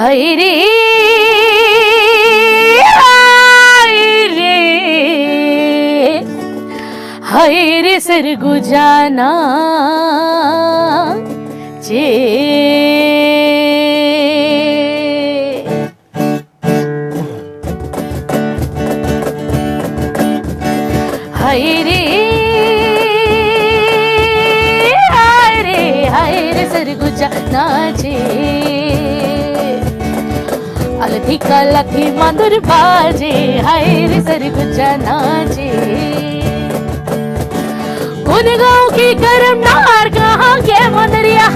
हाय रे हाय रे हाय रे सरगुजाना चे हाय रे सरगुजाना चे अलथी कलथी मधुर बाजे हाय रे सरगुजाना चे उन गाँव की करम नार कहाँ के मंदरिया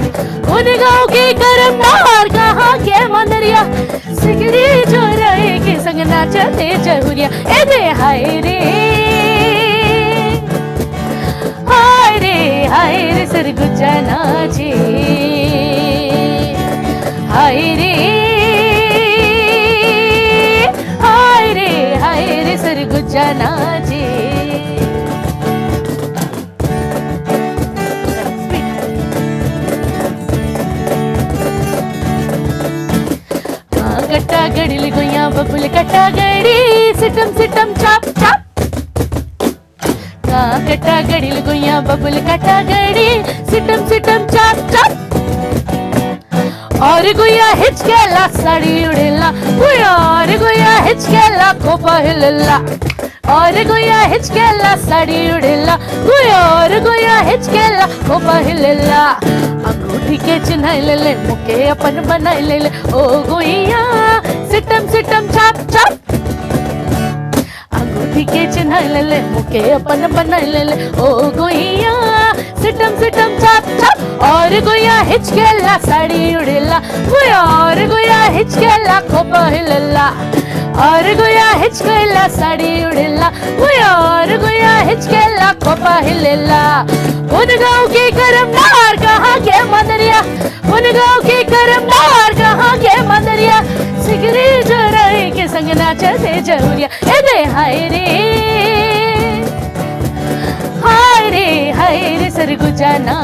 उन गाँव की करम नार कहाँ के मंदरिया सिगड़ी जो रहे के संग नाचते जहुरिया ए दे हाय रे सरगुजाना चे हाय रे सरगुजाना चे कट्टा गड़ी गोया बबुल कट्टा गड़ी सिटम सिटम चाप चाप कट्टा गड़ी गोया बबुल कट्टा गड़ी सिटम सिटम चाप चाप और गोया हिचकेला साड़ी उड़ेला और गोया हिचकेला खोपा हिलला और गोया हिचकेला साड़ी उड़ेला और गोया हिचकेला खोपा हिलला अंगूठी के चिन्ह ले ले मुके अपन बनाई ले ले ओ गोया सिटम सिटम चाप चाप अंगूठी के चिन्ह ले ले मुके अपन बनाई ले ले ओ गोया सिटम सिटम चाप चाप और गोया हिचकेला साड़ी उड़ेला और गोया हिचकेला खोपा हिलला और गोया हिचकेला साड़ी उड़ेला और गोया हिचकेला खोपा हिलला उन गाँव की करम नार कहाँ के मंदरिया उन गाँव की करम नार कहाँ के मंदरिया सिगरी जो रहे के संग नाचते जहुरिया ए दे हाय रे सरगुजाना